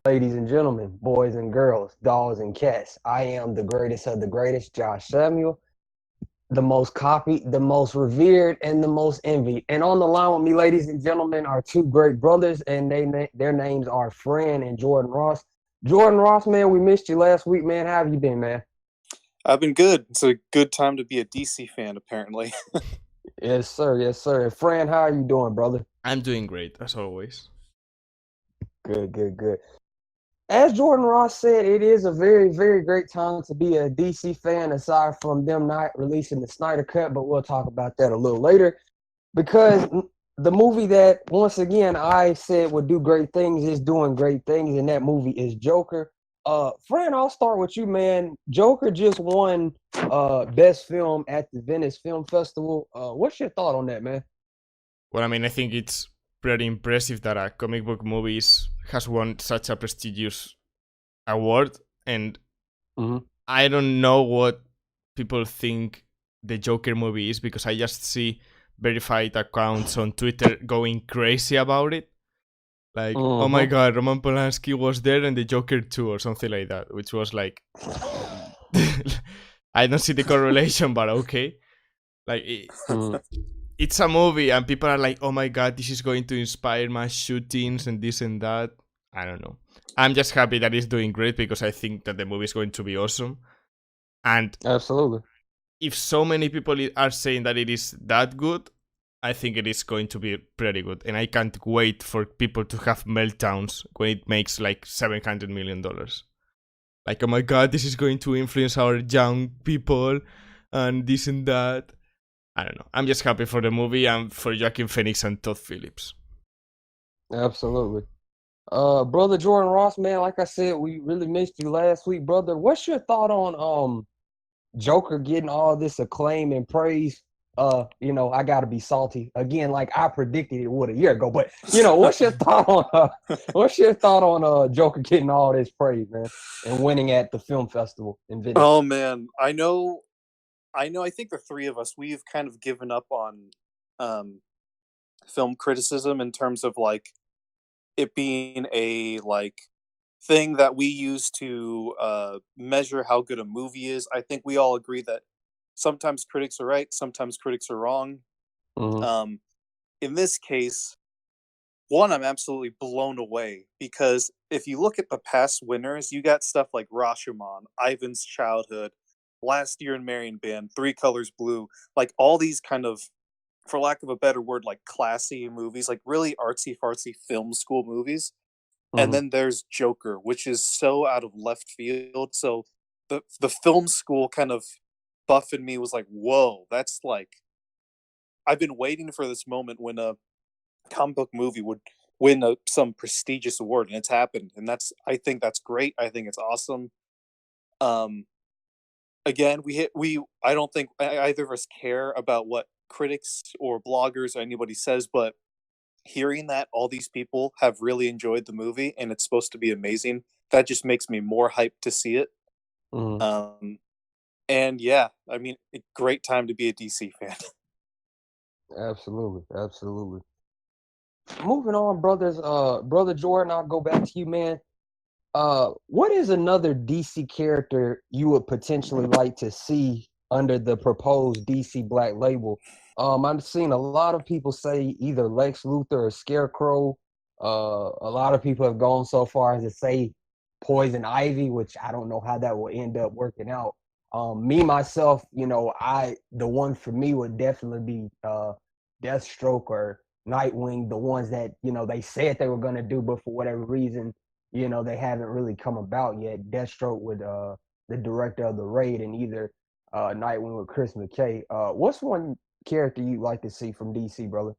Ladies and gentlemen, boys and girls, dogs and cats, I am the greatest of the greatest, Josh Samuel, the most copied, the most revered, and the most envied. And on the line with me, ladies and gentlemen, are two great brothers, and their names are Fran and Jordan Ross. Jordan Ross, man, we missed you last week, man. How have you been, man? I've been good. It's a good time to be a DC fan, apparently. Yes, sir. Yes, sir. And Fran, how are you doing, brother? I'm doing great, as always. Good, good, good. As Jordan Ross said, it is a very, very great time to be a DC fan, aside from them not releasing the Snyder Cut, but we'll talk about that a little later. Because the movie that, once again, I said would do great things is doing great things, and that movie is Joker. Fran, I'll start with you, man. Joker just won Best Film at the Venice Film Festival. What's your thought on that, man? Well, I mean, I think it's pretty impressive that a comic book movie has won such a prestigious award, and Mhm. I don't know what people think the Joker movie is, because I just see verified accounts on Twitter going crazy about it. Like, oh my Mhm. god, Roman Polanski was there and the Joker too, or something like that, which was like, I don't see the correlation, but okay. Like, Mhm. it's a movie and people are like, oh my god, this is going to inspire mass shootings and this and that. I don't know. I'm just happy that it's doing great, because I think that the movie is going to be awesome. And Absolutely. if so many people are saying that it is that good, I think it is going to be pretty good. And I can't wait for people to have meltdowns when it makes like $700 million. Like, oh my god, this is going to influence our young people and this and that. I don't know. I'm just happy for the movie and for Joaquin Phoenix and Todd Phillips. Absolutely. Brother Jordan Ross, man, like I said, we really missed you last week, brother. What's your thought on Joker getting all this acclaim and praise? I gotta be salty again, like I predicted it would a year ago. But what's your thought on Joker getting all this praise, man, and winning at the film festival in Venice? Oh man, I think the three of us, we've kind of given up on um film criticism in terms of like it being a thing that we use to measure how good a movie is. I think we all agree that sometimes critics are right, sometimes critics are wrong. Mm-hmm. Um in this case, one, I'm absolutely blown away because if you look at the past winners, you got stuff like Rashomon, Ivan's Childhood, Last Year in Marion Band, Three Colors Blue, like all these kind of, for lack of a better word, like classy movies, like really artsy fartsy film school movies. And Mm-hmm. then there's Joker, which is so out of left field. So the film school kind of buff in me was like, whoa, that's like I've been waiting for this moment when a comic book movie would win some prestigious award, and it's happened. And I think that's great. I think it's awesome. Um, Again, we I don't think either of us care about what critics or bloggers or anybody says, but hearing that all these people have really enjoyed the movie and it's supposed to be amazing, that just makes me more hyped to see it. Mm-hmm. Um, and yeah, I mean, a great time to be a DC fan. Absolutely, absolutely. Moving on, brothers. Brother Jordan, I'll go back to you, man. What is another DC character you would potentially like to see under the proposed DC Black Label? I've seen a lot of people say either Lex Luthor or Scarecrow. A lot of people have gone so far as to say Poison Ivy, which I don't know how that will end up working out. Me myself, the one for me would definitely be Deathstroke or Nightwing, the ones that they said they were gonna do, but for whatever reason they haven't really come about yet. Deathstroke with the director of the Raid, and either Nightwing with Chris McKay. What's one character you'd like to see from DC, brother?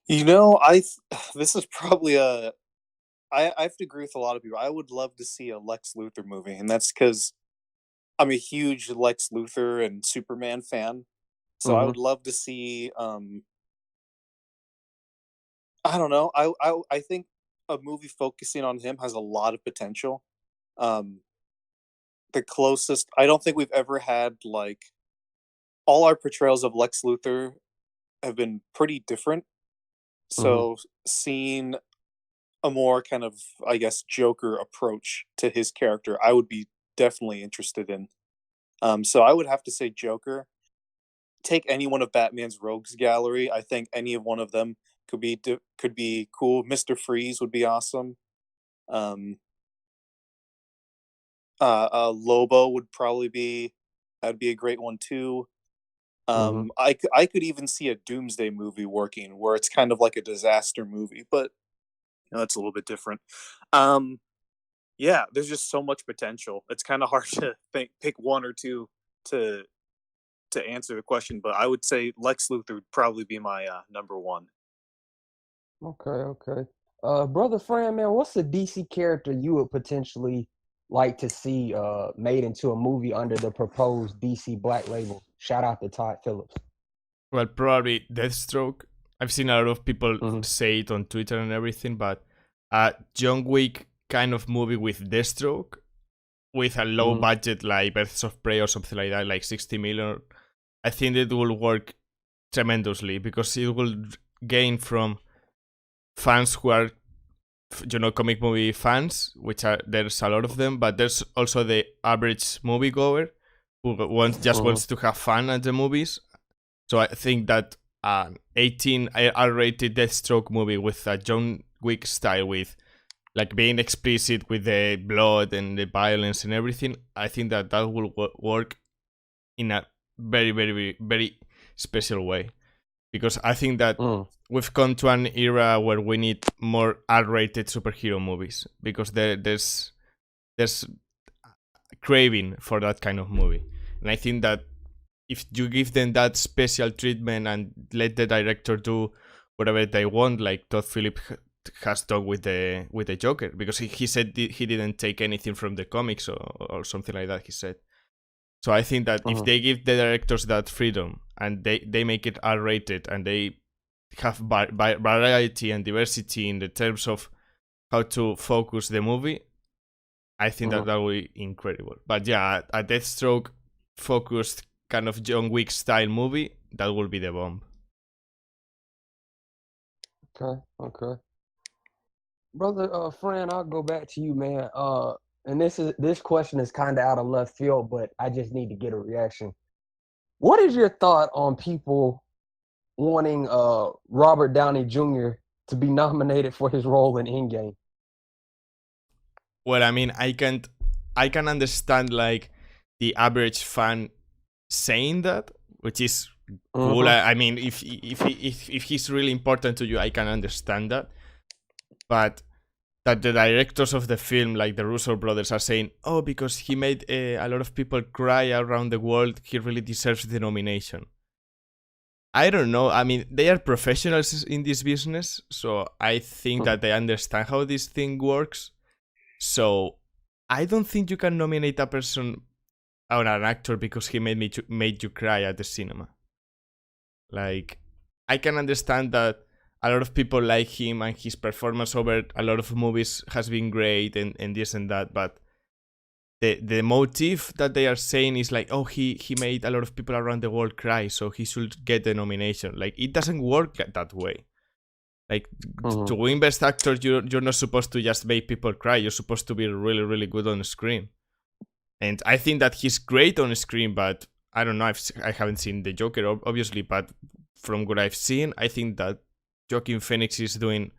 You know, this is probably I have to agree with a lot of people. I would love to see a Lex Luthor movie, and that's because I'm a huge Lex Luthor and Superman fan. So I Mm-hmm. would love to see. I don't know. I think a movie focusing on him has a lot of potential. Um, the closest I don't think we've ever had like all our portrayals of Lex Luthor have been pretty different. Mm-hmm. So seeing a more kind of, I guess, Joker approach to his character, I would be definitely interested in. So I would have to say Joker. Take any one of Batman's rogues gallery. I think any of one of them could be cool. Mister Freeze would be awesome. Um, Lobo would probably be that'd be a great one too. Mm-hmm. I could even see a Doomsday movie working where it's kind of like a disaster movie, but that's a little bit different. Yeah, there's just so much potential. It's kind of hard to pick one or two to answer the question, but I would say Lex Luthor would probably be my number one. Okay. Brother Fran, man, what's a DC character you would potentially like to see made into a movie under the proposed DC Black Label? Shout out to Todd Phillips. Well, probably Deathstroke. I've seen a lot of people Mhm. say it on Twitter and everything, but a John Wick kind of movie with Deathstroke, with a low Mhm. budget like Birds of Prey or something like that, like 60 million, I think it will work tremendously because it will gain from fans who are, comic movie fans, which are there's a lot of them, but there's also the average moviegoer who wants to have fun at the movies. So I think that 18 R-rated Deathstroke movie with a John Wick style, with like being explicit with the blood and the violence and everything, I think that will work in a very, very, very, very special way. Because I think that we've come to an era where we need more R-rated superhero movies, because there's craving for that kind of movie. And I think that if you give them that special treatment and let the director do whatever they want, like Todd Phillips has done with the Joker, because he said he didn't take anything from the comics or something like that, he said. So I think that if they give the directors that freedom and they make it R-rated and they have variety and diversity in the terms of how to focus the movie, I think that will be incredible. But yeah, a Deathstroke focused kind of John Wick style movie, that will be the bomb. Okay. Brother Fran, I'll go back to you, man. And this question is kind of out of left field, but I just need to get a reaction. What is your thought on people wanting Robert Downey Jr. to be nominated for his role in Endgame? Well, I mean, I can understand like the average fan saying that, which is cool. I mean, if he's really important to you, I can understand that. But that the directors of the film, like the Russo brothers, are saying, oh, because he made a lot of people cry around the world, he really deserves the nomination. I don't know. I mean, they are professionals in this business, so I think that they understand how this thing works. So I don't think you can nominate a person or an actor because he made you cry at the cinema. Like, I can understand that a lot of people like him and his performance over a lot of movies has been great and this and that, but the motive that they are saying is like, oh, he made a lot of people around the world cry, so he should get the nomination. Like, it doesn't work that way. Like, to win Best Actor, you're not supposed to just make people cry. You're supposed to be really, really good on screen. And I think that he's great on screen, but I don't know. I haven't seen the Joker, obviously, but from what I've seen, I think that Joaquin Phoenix is doing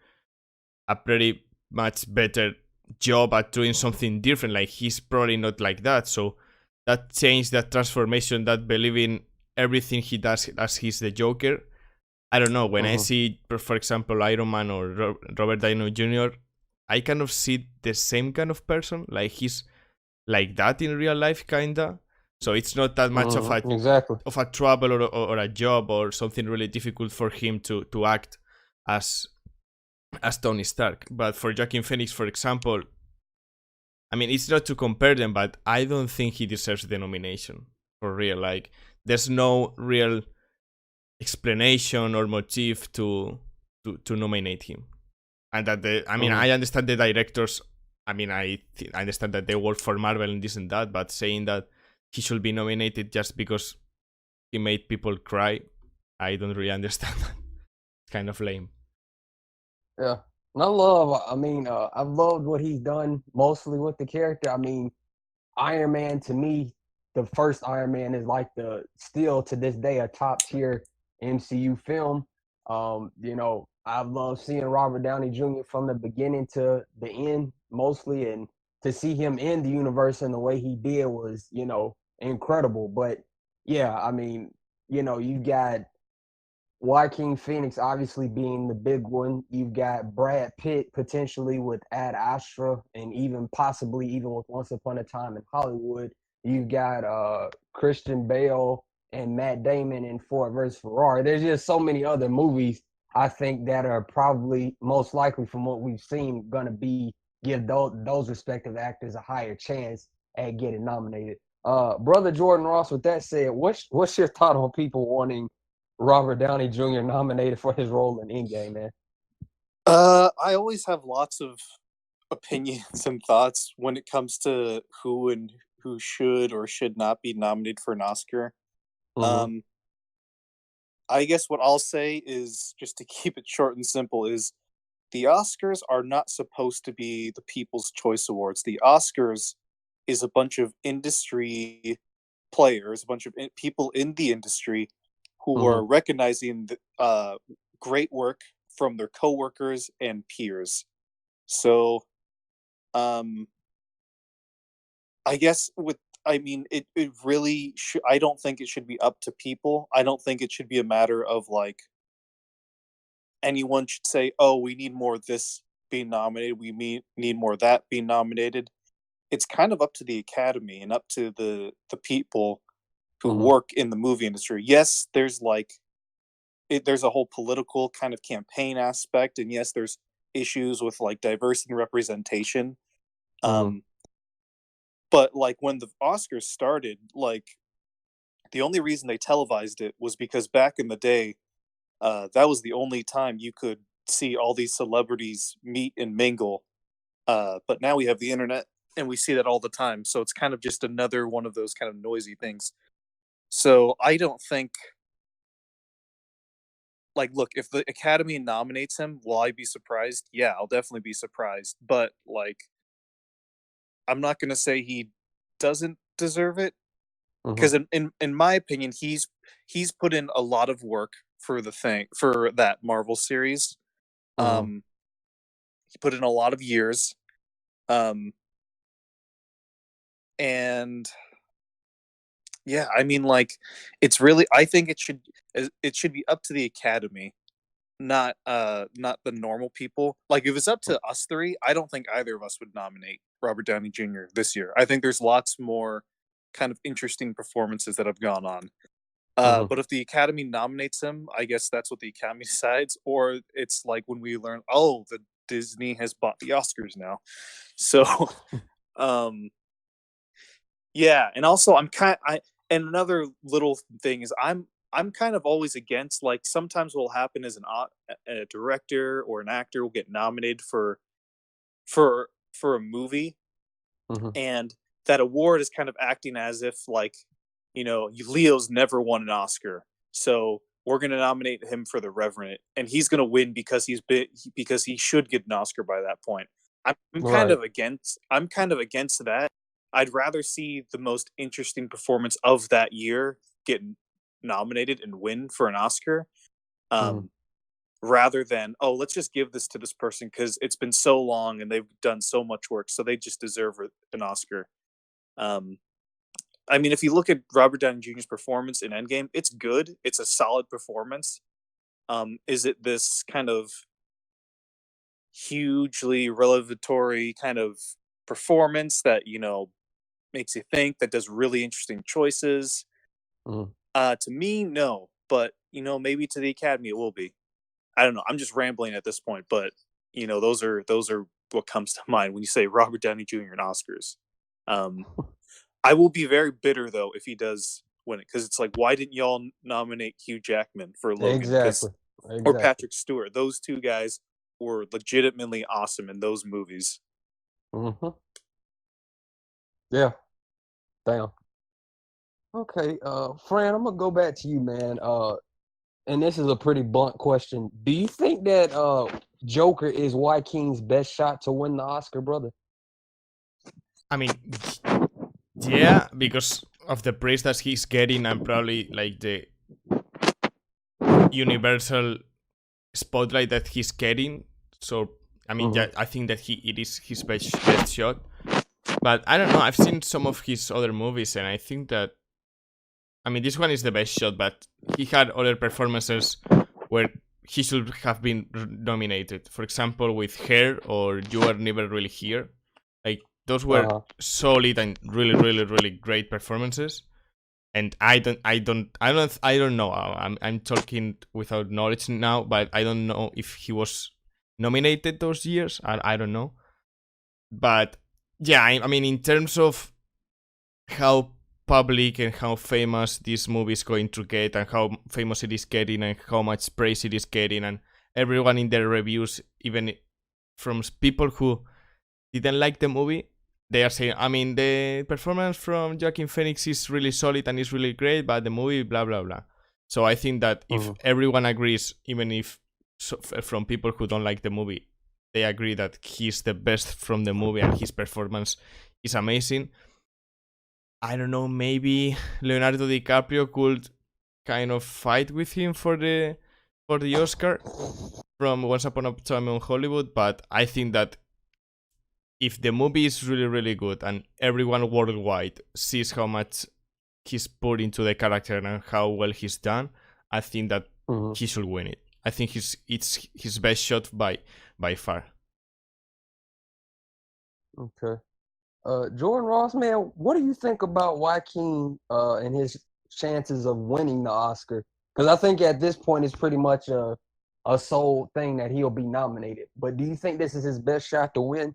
a pretty much better job at doing something different. Like, he's probably not like that. So that change, that transformation, that believing everything he does as he's the Joker, I don't know. When I see, for example, Iron Man or Robert Downey Jr., I kind of see the same kind of person. Like, he's like that in real life, kinda. So it's not that much of a trouble or a job or something really difficult for him to act as Tony Stark. But for Joaquin Phoenix, for example, I mean, it's not to compare them, but I don't think he deserves the nomination for real. Like, there's no real explanation or motive to nominate him. And that I understand the directors. I mean, I understand that they work for Marvel and this and that, but saying that he should be nominated just because he made people cry, I don't really understand that. It's kind of lame. Yeah. I've loved what he's done mostly with the character. I mean, Iron Man to me, the first Iron Man is like still to this day a top tier MCU film. I love seeing Robert Downey Jr. from the beginning to the end mostly, and to see him in the universe and the way he did was, incredible. But yeah, I mean, you got Joaquin Phoenix obviously being the big one. You've got Brad Pitt potentially with Ad Astra, and even possibly even with Once Upon a Time in Hollywood. You've got Christian Bale and Matt Damon in Ford versus Ferrari. There's just so many other movies I think that are probably most likely from what we've seen going to give those respective actors a higher chance at getting nominated. Brother Jordan Ross, with that said, what's your thought on people wanting Robert Downey Jr. nominated for his role in Endgame, man? I always have lots of opinions and thoughts when it comes to who should or should not be nominated for an Oscar. Mhm. I guess what I'll say is, just to keep it short and simple, is the Oscars are not supposed to be the People's Choice Awards. The Oscars is a bunch of industry players, a bunch of people in the industry who are recognizing the great work from their coworkers and peers. So, I guess it really I don't think it should be up to people. I don't think it should be a matter of like anyone should say, "Oh, we need more of this being nominated. Need more of that being nominated." It's kind of up to the Academy and up to the people who work in the movie industry. Yes, there's there's a whole political kind of campaign aspect, and yes, there's issues with like diversity and representation. But like when the Oscars started, like the only reason they televised it was because back in the day, that was the only time you could see all these celebrities meet and mingle. But now we have the internet and we see that all the time. So it's kind of just another one of those kind of noisy things. So I don't think, like, look, if the Academy nominates him, will I be surprised? Yeah, I'll definitely be surprised. But like, I'm not going to say he doesn't deserve it, because in my opinion, he's put in a lot of work for that Marvel series. He put in a lot of years, and yeah, I mean, like, it's really, I think it should be up to the Academy, not the normal people. Like, if it's up to us three, I don't think either of us would nominate Robert Downey Jr. this year. I think there's lots more kind of interesting performances that have gone on. But if the Academy nominates him, I guess that's what the Academy decides. Or it's like when we learn, oh, the Disney has bought the Oscars now. So, yeah. And also, and another little thing is I'm kind of always against, like, sometimes what will happen is a director or an actor will get nominated for a movie, and that award is kind of acting as if, like, Leo's never won an Oscar, so we're going to nominate him for The Revenant, and he's going to win because because he should get an Oscar by that point. I'm kind of against that. I'd rather see the most interesting performance of that year get nominated and win for an Oscar, rather than, oh, let's just give this to this person because it's been so long and they've done so much work, so they just deserve an Oscar. I mean, if you look at Robert Downey Jr.'s performance in Endgame, it's good. It's a solid performance. Is it this kind of hugely revelatory kind of performance that, makes you think, that does really interesting choices? To me, no. But, maybe to the Academy it will be. I don't know. I'm just rambling at this point, but those are what comes to mind when you say Robert Downey Jr. and Oscars. I will be very bitter though if he does win it, because it's like, why didn't y'all nominate Hugh Jackman for Logan? Exactly. Or Patrick Stewart? Those two guys were legitimately awesome in those movies. Yeah. Damn. Okay, Fran, I'm gonna go back to you, man. And this is a pretty blunt question. Do you think that Joker is Joaquin's best shot to win the Oscar, brother? I mean, yeah, because of the praise that he's getting and probably like the universal spotlight that he's getting. So I mean, yeah, I think that it is his best shot. But I don't know. I've seen some of his other movies, and I think that, I mean, this one is the best shot. But he had other performances where he should have been nominated. For example, with Hair or You Are Never Really Here. Like those were solid and really, really, really great performances. And I don't know. I'm talking without knowledge now, but I don't know if he was nominated those years. I don't know. But yeah, I mean, in terms of how public and how famous this movie is going to get, and how famous it is getting, and how much praise it is getting, and everyone in their reviews, even from people who didn't like the movie, they are saying, I mean, the performance from Joaquin Phoenix is really solid and is really great, but the movie, blah, blah, blah. So I think that if everyone agrees, even if from people who don't like the movie, they agree that he's the best from the movie and his performance is amazing, I don't know, maybe Leonardo DiCaprio could kind of fight with him for the Oscar from Once Upon a Time in Hollywood, but I think that if the movie is really, really good and everyone worldwide sees how much he's put into the character and how well he's done, I think that he should win it. I think it's his best shot by far. Okay. Jordan Ross, man, what do you think about Joaquin and his chances of winning the Oscar? Because I think at this point it's pretty much a sole thing that he'll be nominated. But do you think this is his best shot to win?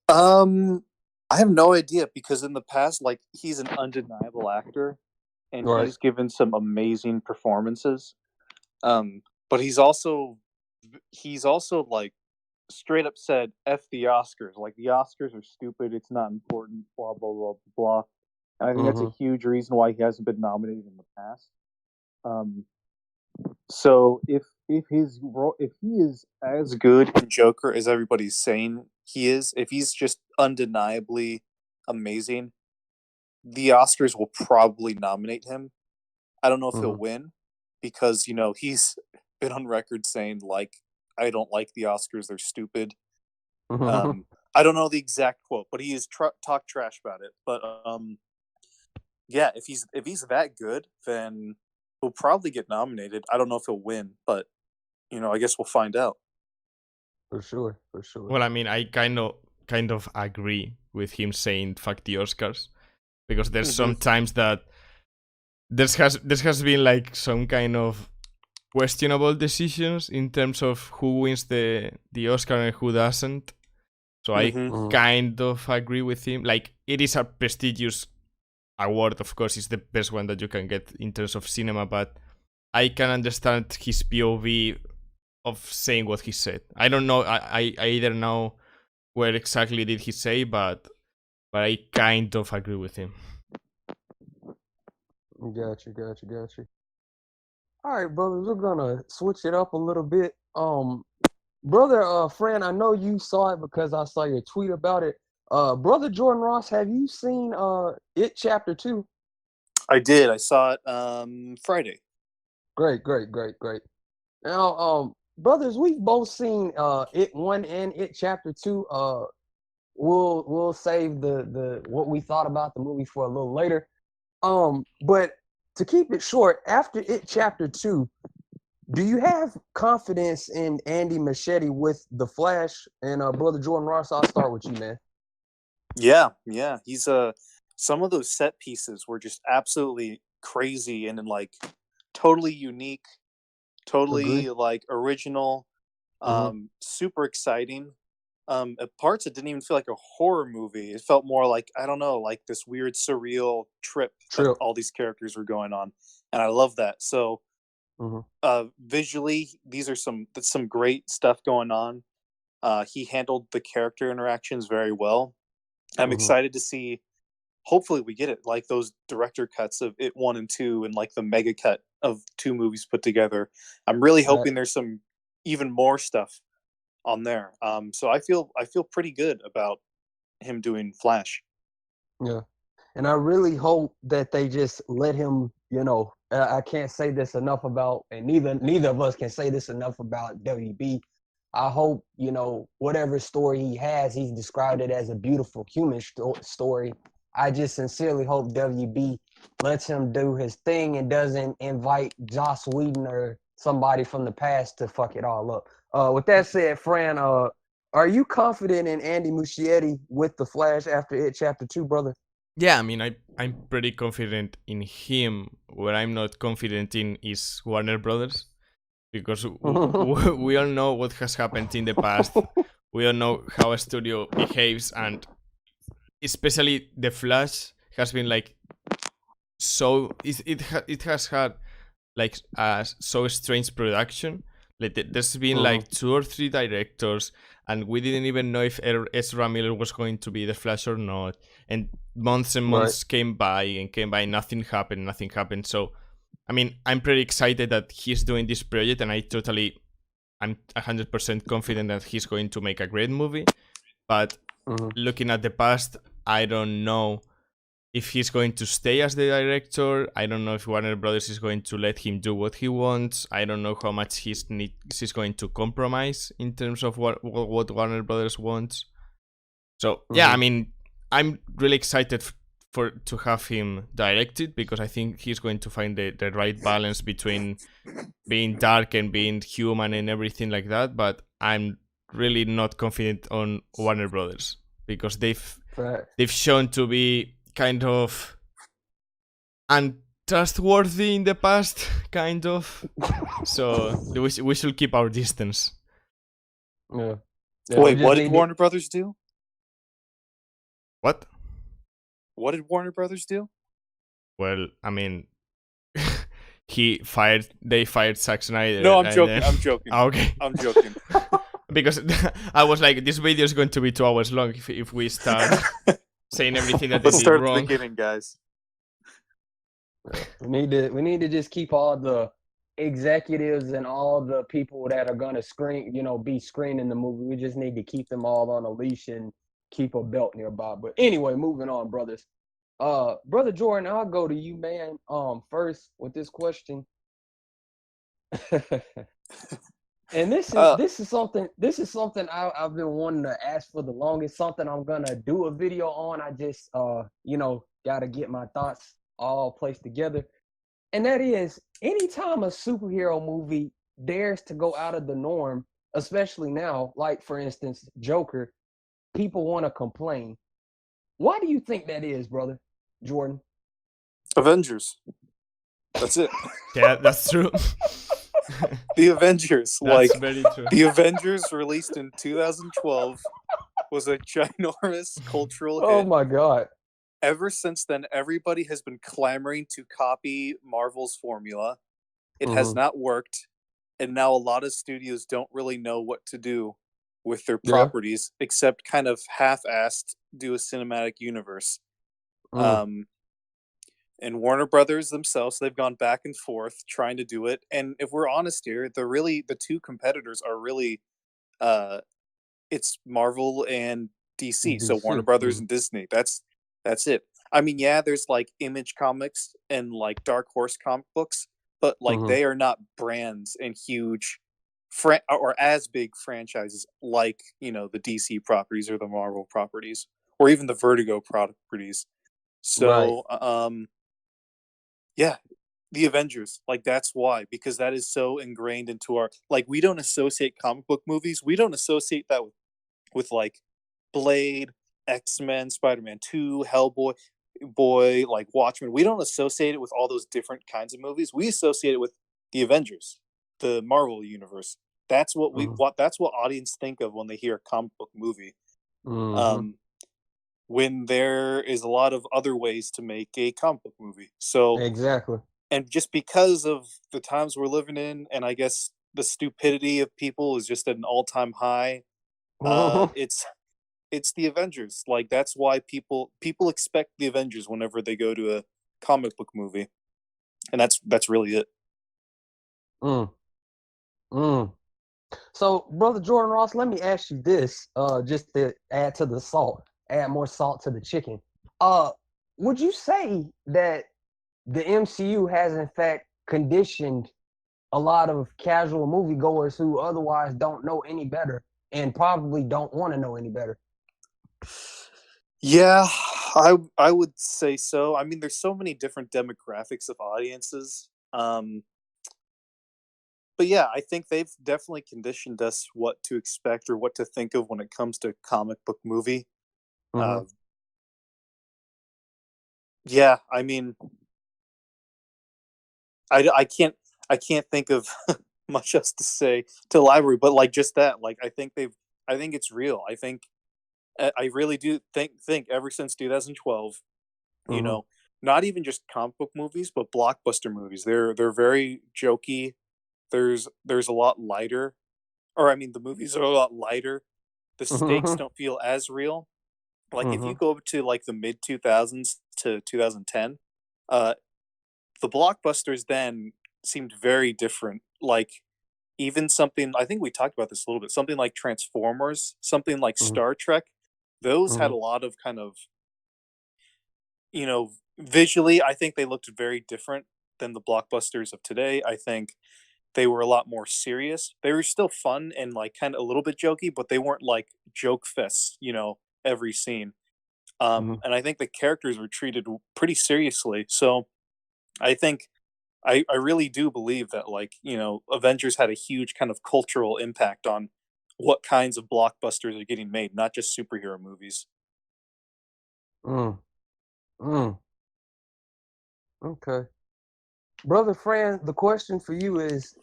I have no idea, because in the past, like, he's an undeniable actor, and he's given some amazing performances. But he's also like straight up said, F the Oscars. Like, the Oscars are stupid. It's not important. Blah blah blah blah. And I think that's a huge reason why he hasn't been nominated in the past. So if he is as good in Joker as everybody's saying he is, if he's just undeniably amazing, the Oscars will probably nominate him. I don't know if he'll win, because, you know, he's been on record saying, like, I don't like the Oscars, they're stupid. I don't know the exact quote, but he has talked trash about it. But yeah, if he's that good, then he'll probably get nominated. I don't know if he'll win, but, you know, I guess we'll find out. For sure. Well, I mean, I kind of agree with him saying fuck the Oscars, because there's sometimes that there has been like some kind of questionable decisions in terms of who wins the Oscar and who doesn't. So I kind of agree with him. Like, it is a prestigious award, of course, it's the best one that you can get in terms of cinema, but I can understand his POV of saying what he said. I don't know, I either know where exactly did he say, but I kind of agree with him. Got you. All right, brothers, we're gonna switch it up a little bit. Brother Fran, I know you saw it because I saw your tweet about it. Brother Jordan Ross, have you seen It Chapter 2? I did. I saw it Friday. Great. Now, brothers, we've both seen It 1 and It Chapter 2. We'll save the what we thought about the movie for a little later. But to keep it short, after It Chapter 2, do you have confidence in Andy Muschietti with The Flash? And Brother Jordan Ross, I'll start with you, man. Yeah. He's some of those set pieces were just absolutely crazy and like totally unique, totally like original, super exciting. At parts it didn't even feel like a horror movie. It felt more like, I don't know, like this weird surreal trip that all these characters were going on, and I love that. So visually, these are some great stuff going on. He handled the character interactions very well. I'm excited to see, hopefully we get it, like those director cuts of It 1 and 2 and like the mega cut of 2 movies put together. I'm really hoping there's some even more stuff on there. So I feel pretty good about him doing Flash. Yeah. And I really hope that they just let him, I can't say this enough about, and neither of us can say this enough about WB. I hope, whatever story he has, he's described it as a beautiful human story. I just sincerely hope WB lets him do his thing and doesn't invite Joss Whedon or somebody from the past to fuck it all up. With that said, Fran, are you confident in Andy Muschietti with the Flash after It Chapter 2, brother? Yeah, I mean, I'm pretty confident in him. What I'm not confident in is Warner Brothers, because we all know what has happened in the past. We all know how a studio behaves, and especially The Flash has been like so. It has had like a so strange production. Like there's been like 2 or 3 directors, and we didn't even know if Ezra Miller was going to be the Flash or not. And months and months came by, nothing happened. So, I mean, I'm pretty excited that he's doing this project, and I'm 100% confident that he's going to make a great movie. But looking at the past, I don't know if he's going to stay as the director. I don't know if Warner Brothers is going to let him do what he wants. I don't know how much he's going to compromise in terms of what Warner Brothers wants. So yeah, I mean, I'm really excited to have him directed, because I think he's going to find the right balance between being dark and being human and everything like that. But I'm really not confident on Warner Brothers, because they've shown to be kind of untrustworthy in the past, kind of. So we should keep our distance. Yeah. Wait, what did Warner Brothers do? What? What did Warner Brothers do? Well, I mean, they fired Zack Snyder. No, I'm joking. I'm joking. Okay. I'm joking. Because I was like, this video is going to be 2 hours long if we start saying everything that they did wrong. Let's start at the beginning, guys. We need to just keep all the executives and all the people that are gonna be screening the movie. We just need to keep them all on a leash and keep a belt nearby. But anyway, moving on, brothers. Brother Jordan, I'll go to you, man. First with this question. And this is something I've been wanting to ask for the longest, something I'm gonna do a video on. I just gotta get my thoughts all placed together. And that is, anytime a superhero movie dares to go out of the norm, especially now, like for instance, Joker, people want to complain. Why do you think that is, brother Jordan? Avengers. That's it. Yeah, that's true. The Avengers. That's very true. The Avengers, released in 2012, was a ginormous cultural hit. Oh my God. Ever since then, everybody has been clamoring to copy Marvel's formula. It has not worked. And now a lot of studios don't really know what to do with their properties, except kind of half-assed do a cinematic universe. And Warner Brothers themselves, they've gone back and forth trying to do it. And if we're honest here, the 2 competitors are really, it's Marvel and DC. So Warner Brothers and Disney. That's it. I mean, yeah, there's like Image Comics and like Dark Horse comic books, but like they are not brands and huge or as big franchises like, the DC properties or the Marvel properties or even the Vertigo properties. So, yeah, the Avengers, like that's why, because that is so ingrained into our, like, we don't associate comic book movies. We don't associate that with like Blade, X-Men, Spider-Man 2, Hellboy, like Watchmen. We don't associate it with all those different kinds of movies. We associate it with the Avengers, the Marvel universe. That's what that's what audience think of when they hear a comic book movie. When there is a lot of other ways to make a comic book movie. So exactly. And just because of the times we're living in, and I guess the stupidity of people is just at an all-time high, it's the Avengers. Like, that's why people expect the Avengers whenever they go to a comic book movie. And that's really it. So, brother Jordan Ross, let me ask you this, just to add to the salt, add more salt to the chicken. Uh, would you say that the MCU has in fact conditioned a lot of casual moviegoers who otherwise don't know any better and probably don't want to know any better? Yeah, I would say so. I mean, there's so many different demographics of audiences. But yeah, I think they've definitely conditioned us what to expect or what to think of when it comes to comic book movie. Mm-hmm. Uh, yeah, I mean, I can't think of much else to say to library, but like just that, like I think it's real. I really do think ever since 2012, you Mm-hmm. know, not even just comic book movies, but blockbuster movies. They're very jokey. There's a lot lighter, or I mean, the movies are a lot lighter. The stakes Mm-hmm. don't feel as real. Like if you Mm-hmm. go to like the mid 2000s to 2010, uh, the blockbusters then seemed very different. Like even something I think we talked about this a little bit. Something like Transformers, something like Star Trek. Those had Mm-hmm. a lot of kind of visually. I think they looked very different than the blockbusters of today. I think they were a lot more serious. They were still fun and like kind of a little bit jokey, but they weren't like joke fests, every scene. Mm-hmm. And I think the characters were treated pretty seriously. So I think I really do believe that like, Avengers had a huge kind of cultural impact on what kinds of blockbusters are getting made, not just superhero movies. Mm-hmm. Mm. Okay. Brother Fran, the question for you is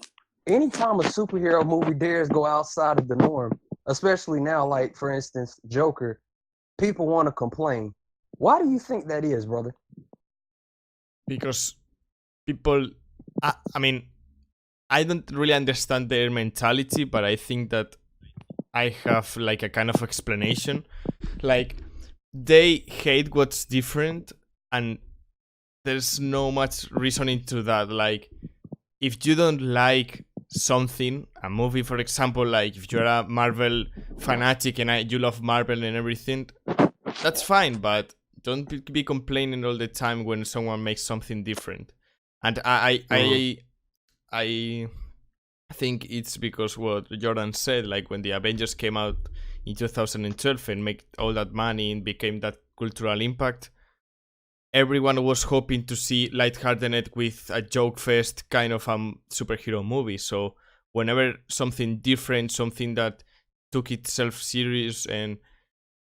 anytime a superhero movie dares go outside of the norm, especially now, like for instance, Joker, people want to complain. Why do you think that is, brother? Because people, I mean, I don't really understand their mentality, but I think that I have like a kind of explanation. Like they hate what's different, and there's no much reasoning to that. Like if you don't like something, a movie, for example, like if you're a Marvel fanatic and you love Marvel and everything, that's fine. But don't be complaining all the time when someone makes something different. And Mm-hmm. I think it's because what Jordan said, like when the Avengers came out in 2012 and make all that money and became that cultural impact, everyone was hoping to see lighthearted with a joke fest kind of superhero movie. So whenever something different, something that took itself serious and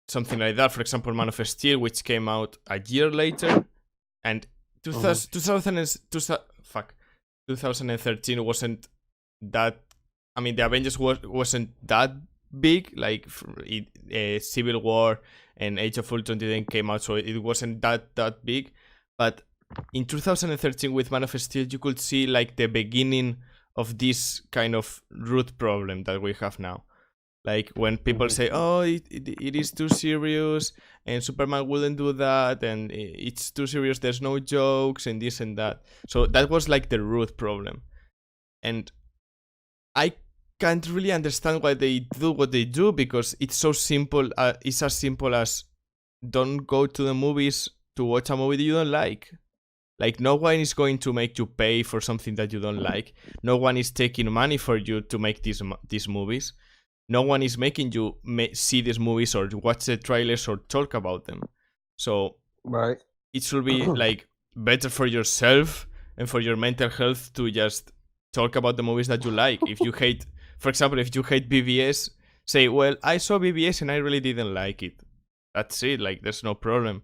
something like that, for example, Man of Steel, which came out a year later, and Mm-hmm. 2013 wasn't that. I mean, the Avengers wasn't that big. Like Civil War and Age of Ultron didn't came out, so it wasn't that big. But in 2013, with Man of Steel, you could see like the beginning of this kind of root problem that we have now. Like when people Mm-hmm. say, "Oh, it is too serious," and Superman wouldn't do that, and it's too serious. There's no jokes and this and that. So that was like the root problem, and I can't really understand why they do what they do because it's so simple. It's as simple as don't go to the movies to watch a movie that you don't like. Like no one is going to make you pay for something that you don't like. No one is taking money for you to make these movies. No one is making you see these movies or watch the trailers or talk about them. So Right. it should be like better for yourself and for your mental health to just talk about the movies that you like. If you hate, for example, if you hate BBS, say, well, I saw BBS and I really didn't like it. That's it. Like, there's no problem.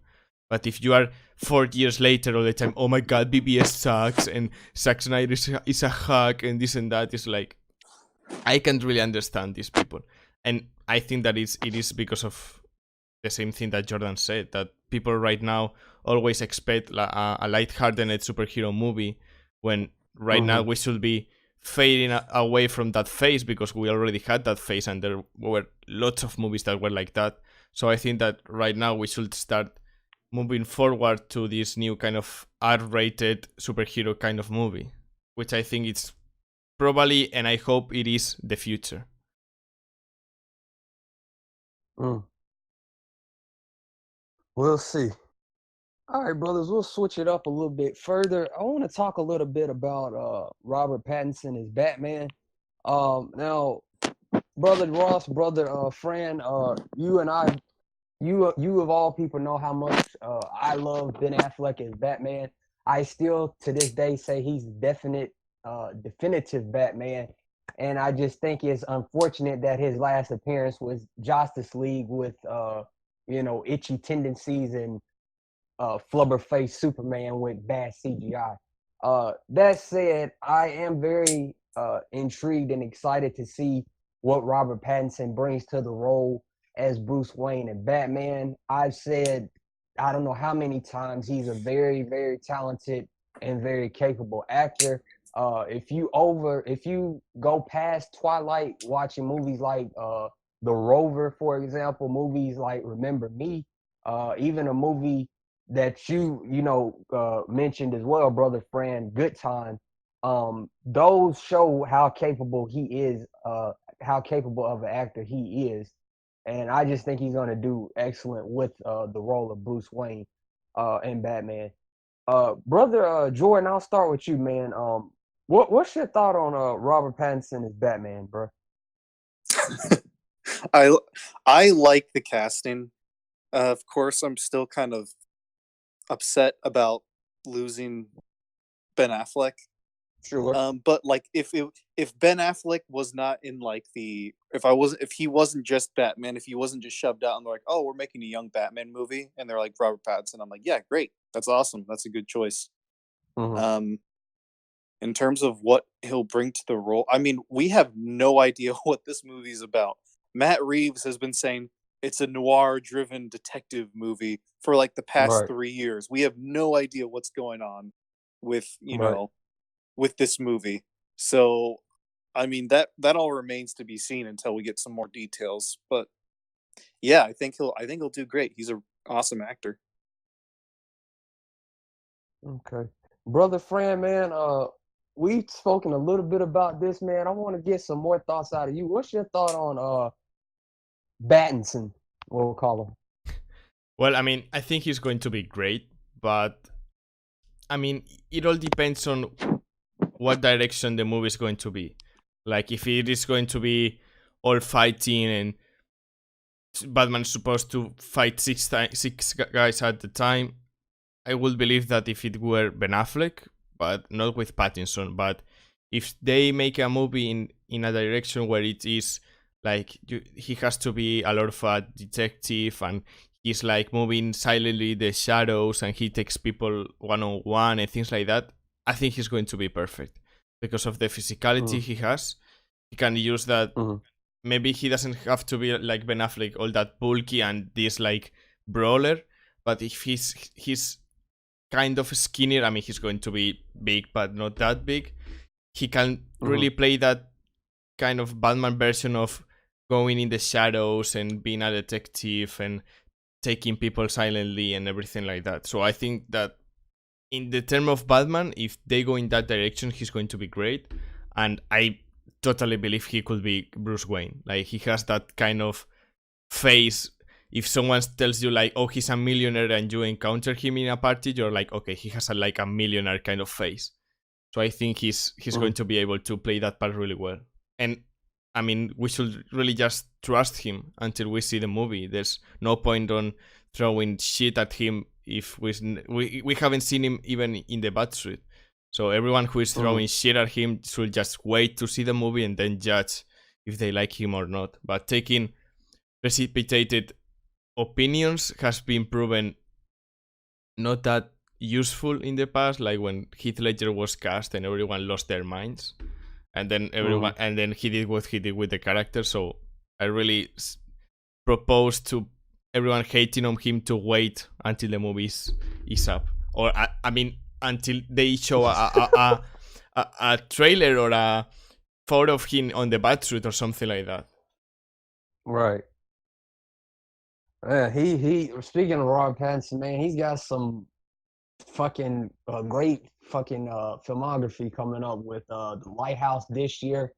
But if you are 4 years later all the time, oh my god, BBS sucks and Zack Snyder is a hack and this and that, is like, I can't really understand these people. And I think that it is because of the same thing that Jordan said, that people right now always expect a light-hearted superhero movie when right now Mm-hmm. we should be fading away from that phase because we already had that phase and there were lots of movies that were like that. So I think that right now we should start moving forward to this new kind of R-rated superhero kind of movie, which I think it's probably, and I hope it is the future. We'll see. All right, brothers, we'll switch it up a little bit further. I want to talk a little bit about Robert Pattinson as Batman. Now, brother Ross, brother Fran, you and I, you of all people know how much I love Ben Affleck as Batman. I still to this day say he's definitive Batman, and I just think it's unfortunate that his last appearance was Justice League with itchy tendencies and flubber face Superman with bad CGI. That said, I am very intrigued and excited to see what Robert Pattinson brings to the role as Bruce Wayne and Batman. I've said I don't know how many times he's a very, very talented and very capable actor. If you go past Twilight, watching movies like The Rover, for example, movies like Remember Me, even a movie that you mentioned as well, brother Fran, Good Time. Those show how capable he is, how capable of an actor he is, and I just think he's going to do excellent with the role of Bruce Wayne and Batman. Brother Jordan, I'll start with you, man. What's your thought on Robert Pattinson as Batman, bro? I like the casting. Of course, I'm still kind of upset about losing Ben Affleck. Sure. But like if Ben Affleck was not in like if he wasn't just Batman, if he wasn't just shoved out and they're like, oh, we're making a young Batman movie, and they're like Robert Pattinson, I'm like, yeah, great, that's awesome, that's a good choice. Mm-hmm. In terms of what he'll bring to the role, I mean, we have no idea what this movie is about. Matt Reeves has been saying it's a noir-driven detective movie for like the past 3 years. We have no idea what's going on with with this movie. So, I mean, that all remains to be seen until we get some more details. But yeah, I think he'll do great. He's an awesome actor. Okay, brother Fran, man. We've spoken a little bit about this, man. I want to get some more thoughts out of you. What's your thought on Battinson? We'll call him. Well, I mean, I think he's going to be great, but I mean, it all depends on what direction the movie is going to be. Like, if it is going to be all fighting and Batman's supposed to fight six guys at the time, I would believe that if it were Ben Affleck, but not with Pattinson. But if they make a movie in a direction where it is like he has to be a lot of a detective and he's like moving silently in the shadows and he takes people one-on-one and things like that, I think he's going to be perfect because of the physicality he has. He can use that. Maybe he doesn't have to be like Ben Affleck, all that bulky and this like brawler. But if he's kind of skinnier, I mean, he's going to be big, but not that big. He can really play that kind of Batman version of going in the shadows and being a detective and taking people silently and everything like that. So I think that in the term of Batman, if they go in that direction, he's going to be great. And I totally believe he could be Bruce Wayne. Like, he has that kind of face. If someone tells you like, oh, he's a millionaire and you encounter him in a party, you're like, okay, he has like a millionaire kind of face. So I think he's going to be able to play that part really well. And I mean, we should really just trust him until we see the movie. There's no point on throwing shit at him if we haven't seen him even in the Batsuit. So everyone who is throwing shit at him should just wait to see the movie and then judge if they like him or not. But taking precipitated opinions has been proven not that useful in the past, like when Heath Ledger was cast and everyone lost their minds, and then and then he did what he did with the character. So I really propose to everyone hating on him to wait until the movie is up, or I mean until they show a trailer or a photo of him on the Batsuit or something like that. Right. He speaking of Robert Pattinson, man, he's got some fucking great fucking filmography coming up with The Lighthouse this year,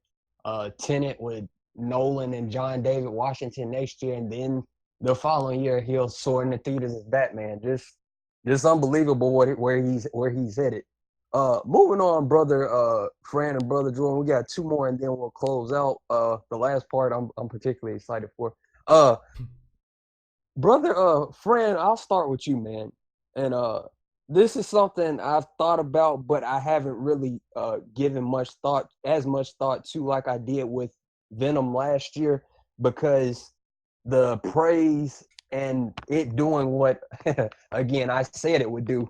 Tenet with Nolan and John David Washington next year, and then the following year he'll soar in the theaters as Batman. Just unbelievable where he's headed. Moving on, brother Fran and brother Jordan, we got two more and then we'll close out. The last part I'm particularly excited for. Brother Fran, I'll start with you, man. And this is something I've thought about, but I haven't really given as much thought to like I did with Venom last year, because the praise and it doing what again I said it would do,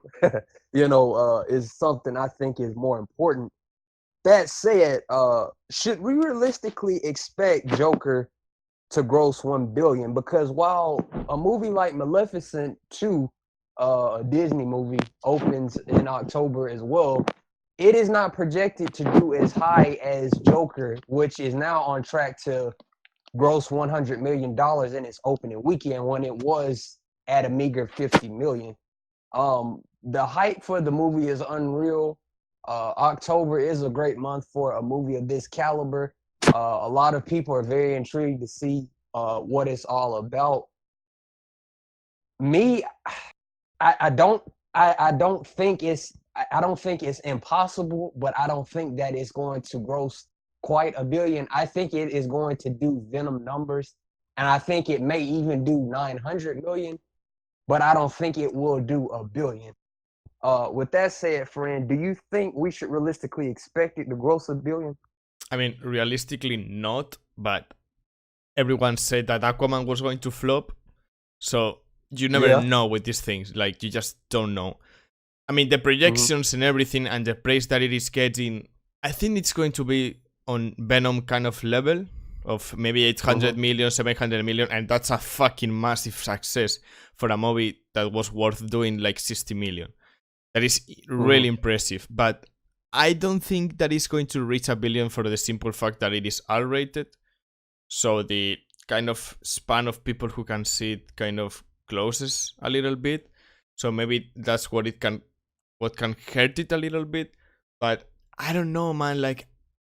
is something I think is more important. That said, should we realistically expect Joker to gross 1 billion? Because while a movie like Maleficent 2, a Disney movie, opens in October as well, it is not projected to do as high as Joker, which is now on track to gross $100 million in its opening weekend when it was at a meager 50 million. The hype for the movie is unreal. October is a great month for a movie of this caliber. A lot of people are very intrigued to see what it's all about. Me, I don't think it's impossible, but I don't think that it's going to gross quite a billion. I think it is going to do Venom numbers, and I think it may even do 900 million, but I don't think it will do a billion. With that said, friend, do you think we should realistically expect it to gross a billion? I mean, realistically not, but everyone said that Aquaman was going to flop, so you never know with these things. Like, you just don't know. I mean, the projections and everything and the praise that it is getting, I think it's going to be on Venom kind of level of maybe 800 million, 700 million, and that's a fucking massive success for a movie that was worth doing like 60 million. That is really impressive, but I don't think that it's going to reach a billion for the simple fact that it is R-rated. So the kind of span of people who can see it kind of closes a little bit. So maybe that's what can hurt it a little bit. But I don't know, man. Like,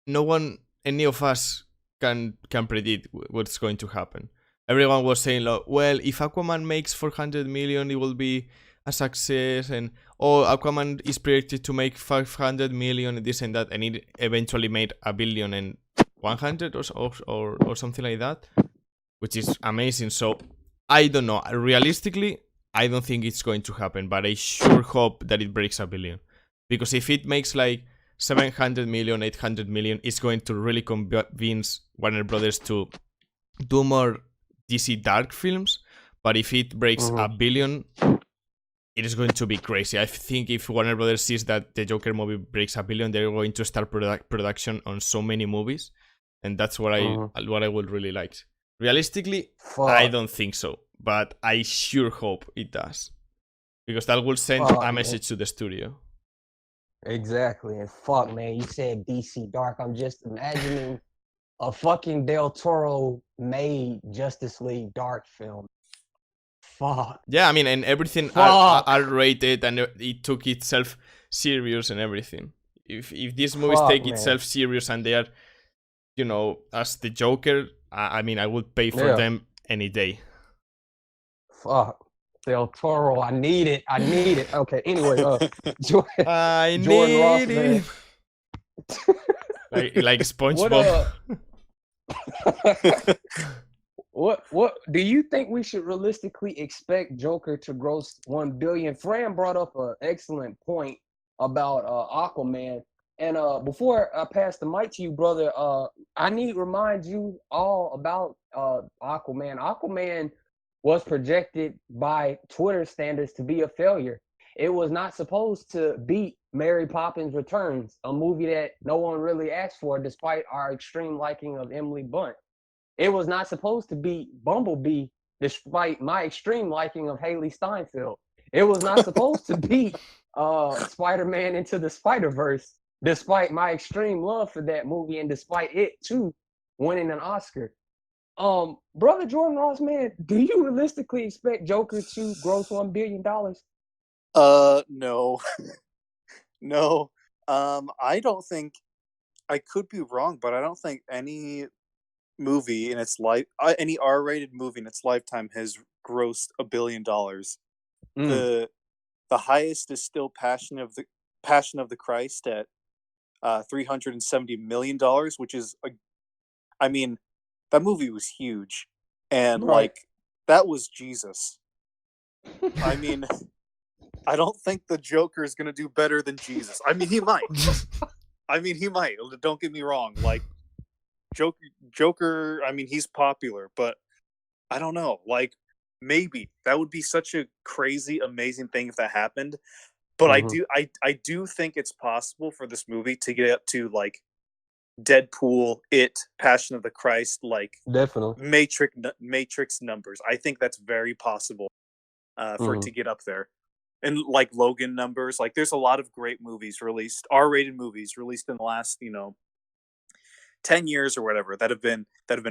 any of us can predict what's going to happen. Everyone was saying, like, well, if Aquaman makes 400 million, it will be a success, and Aquaman is predicted to make 500 million and this and that, and it eventually made 1,100,000,000 or something like that, which is amazing. So I don't know. Realistically, I don't think it's going to happen, but I sure hope that it breaks 1 billion, because if it makes like 700 million, 800 million, it's going to really convince Warner Brothers to do more DC dark films. But if it breaks 1 billion, it is going to be crazy. I think if Warner Brothers sees that the Joker movie breaks 1 billion, they're going to start production on so many movies, and that's what I would really like. Realistically, I don't think so, but I sure hope it does, because that will send a message to the studio. Exactly. And fuck, man, you said DC dark. I'm just imagining a fucking Del Toro made Justice League dark film. Fuck. Yeah, I mean, and everything are rated, and it took itself serious and everything. If these movies take itself serious and they are, as the Joker, I mean, I would pay for them any day. Fuck. Del Toro, I need it. Okay, anyway, Jordan Ross, man. like SpongeBob. What do you think we should realistically expect Joker to gross 1 billion? Fran brought up an excellent point about Aquaman. And before I pass the mic to you, brother, I need to remind you all about Aquaman. Aquaman was projected by Twitter standards to be a failure. It was not supposed to beat Mary Poppins Returns, a movie that no one really asked for despite our extreme liking of Emily Blunt. It was not supposed to beat Bumblebee despite my extreme liking of Haley Steinfeld. It was not supposed to beat Spider-Man Into the Spider-Verse despite my extreme love for that movie and despite it too winning an Oscar. Brother Jordan Ross, man, do you realistically expect Joker to gross $1 billion? No. No. I don't think, I could be wrong, but I don't think any movie in its life, any R-rated movie in its lifetime has grossed $1 billion. The highest is still Passion of the Christ at $370 million, which is I mean, that movie was huge, and Right. like that was Jesus. I mean, I don't think the Joker is gonna do better than Jesus. I mean, he might. He might. Don't get me wrong. Like Joker. I mean, he's popular, but I don't know. Like maybe that would be such a crazy, amazing thing if that happened. But Mhm. I do think it's possible for this movie to get up to like Deadpool, It, Passion of the Christ, like Definitely. Matrix numbers. I think that's very possible for it Mhm. to get up there. And like Logan numbers, like there's a lot of great movies released, R-rated movies released in the last 10 years or whatever that have been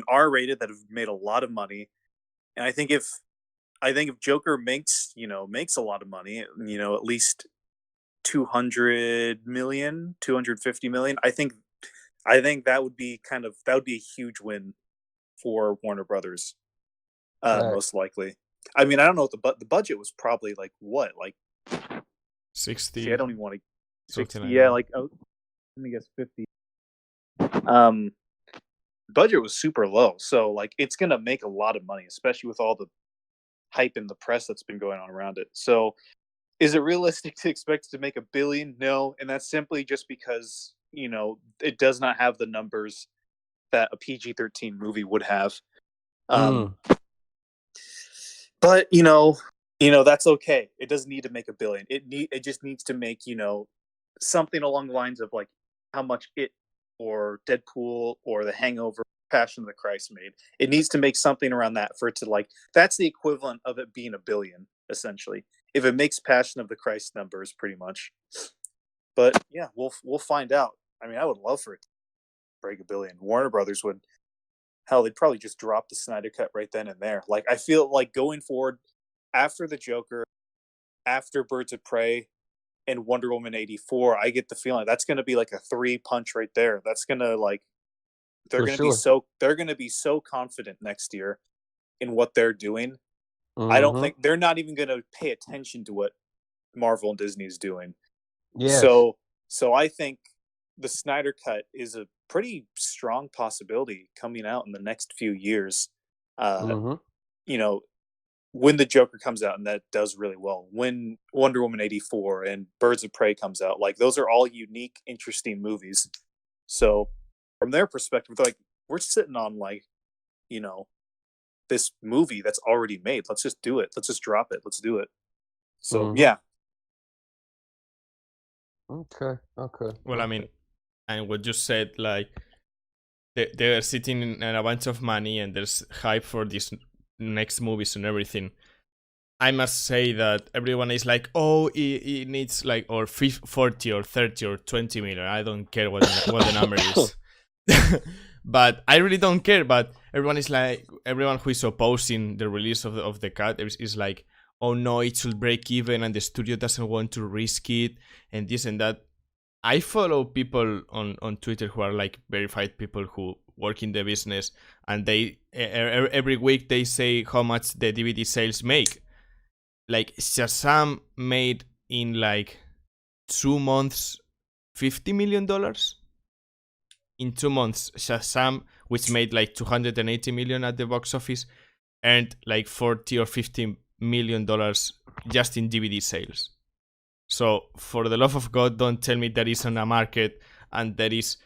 R-rated, that have made a lot of money. And I think if Joker makes a lot of money, at least 200 million, 250 million, I think that would be a huge win for Warner Brothers, Facts. most likely. I mean, I don't know what the budget was, probably like what, like 60. I don't even want to. Something 60, like yeah, that. like let me guess 50. Budget was super low, so like it's gonna make a lot of money, especially with all the hype in the press that's been going on around it. So, is it realistic to expect it to make $1 billion? No, and that's simply just because it does not have the numbers that a PG-13 movie would have. But that's okay. It doesn't need to make $1 billion. It just needs to make something along the lines of like how much It or Deadpool or The Hangover, Passion of the Christ made. It needs to make something around that for it to like, that's the equivalent of it being $1 billion essentially. If it makes Passion of the Christ numbers, pretty much. But yeah, we'll find out. I mean, I would love for it to break $1 billion. Warner Brothers would. Hell, they'd probably just drop the Snyder Cut right then and there. Like, I feel like going forward, after the Joker, after Birds of Prey, and Wonder Woman 84, I get the feeling that's going to be like a 3-punch right there. That's going to like, they're For going to be sure. they're going to be so confident next year in what they're doing. I don't Mhm. think they're not even going to pay attention to what Marvel and Disney is doing. Yes. So I think the Snyder Cut is a pretty strong possibility coming out in the next few years. Mhm. When the Joker comes out and that does really well, when Wonder Woman 84 and Birds of Prey comes out, like those are all unique, interesting movies. So from their perspective, they're like, we're sitting on like, this movie that's already made. Let's just do it. Let's just drop it. Let's do it. So Mhm. yeah. Okay. Well, I mean, and what you said, like they're sitting in a bunch of money and there's hype for these next movies and everything. I must say that everyone is like, oh, it needs like or 40 or 30 or 20 million. I don't care what the number is. But I really don't care. But everyone who is opposing the release of the cut is like, oh no, it should break even and the studio doesn't want to risk it and this and that. I follow people on Twitter who are like verified people who work in the business, and they every week they say how much the DVD sales make. Like Shazam made in like 2 months $50 million. In 2 months, Shazam, which made like 280 million at the box office, earned like 40 or 50 million dollars just in DVD sales. So for the love of God, don't tell me there isn't a market and there is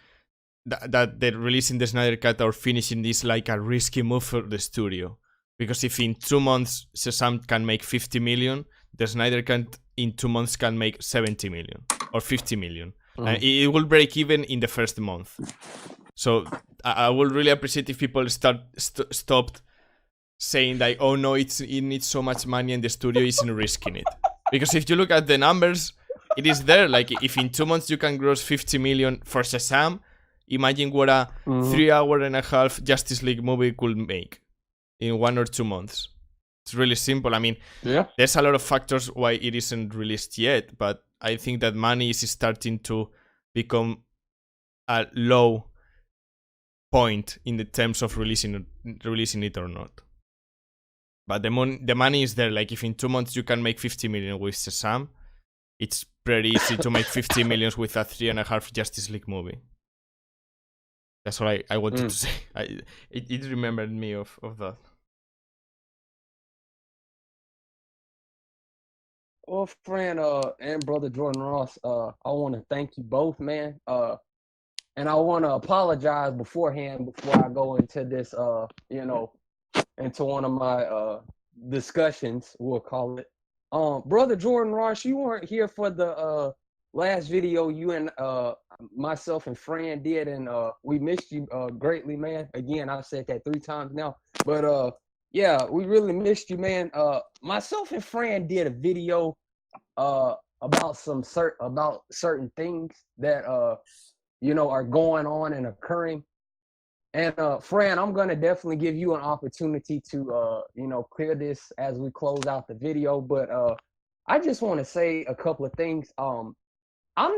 that they're releasing the Snyder Cut or finishing this like a risky move for the studio. Because if in 2 months Shazam can make 50 million, the Snyder Cut in 2 months can make 70 million or 50 million. And it will break even in the first month. So I would really appreciate if people stopped saying like, oh no, it needs so much money and the studio isn't risking it. Because if you look at the numbers, it is there. Like if in 2 months you can gross 50 million for Shazam, imagine what a 3.5-hour Justice League movie could make in 1 or 2 months. It's really simple. I mean, there's a lot of factors why it isn't released yet, but I think that money is starting to become a low point in the terms of releasing it or not. But the money is there. Like, if in 2 months you can make 50 million with Shazam, it's pretty easy to make 50 million with a 3.5 Justice League movie. That's what I wanted to say. It remembered me of that. Well, friend, and brother Jordan Ross, I want to thank you both, man. And I want to apologize beforehand before I go into this, into one of my discussions, we'll call it. Brother Jordan Ross, you weren't here for the last video you and myself and Fran did, and we missed you greatly, man. Again, I've said that 3 times now, but yeah, we really missed you, man. Myself and Fran did a video about certain things that are going on and occurring. And Fran, I'm gonna definitely give you an opportunity to clear this as we close out the video. But I just want to say a couple of things. I'm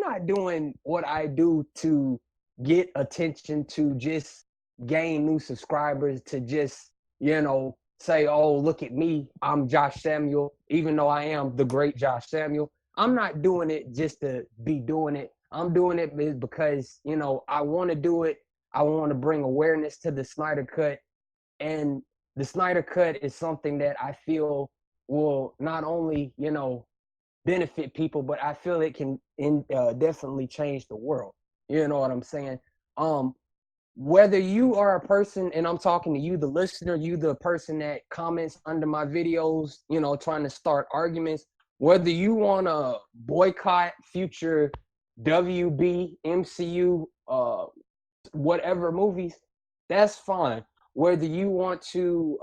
not doing what I do to get attention, to just gain new subscribers, to just say, oh, look at me, I'm Josh Samuel, even though I am the great Josh Samuel. I'm not doing it just to be doing it. I'm doing it because, I want to do it. I want to bring awareness to the Snyder Cut. And the Snyder Cut is something that I feel will not only, benefit people, but I feel it can definitely change the world. You know what I'm saying? Whether you are a person, and I'm talking to you, the listener, you, the person that comments under my videos, trying to start arguments, whether you want to boycott future WB, MCU, whatever movies, that's fine. Whether you want to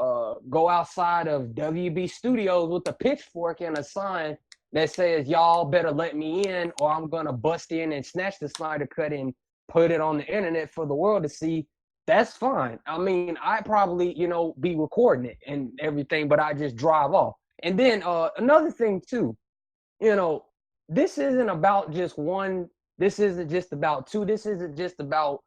go outside of WB Studios with a pitchfork and a sign that says, y'all better let me in, or I'm going to bust in and snatch the Snyder Cut and put it on the internet for the world to see, that's fine. I mean, I probably, be recording it and everything, but I just drive off. And then another thing too, this isn't about just one, this isn't just about two, this isn't just about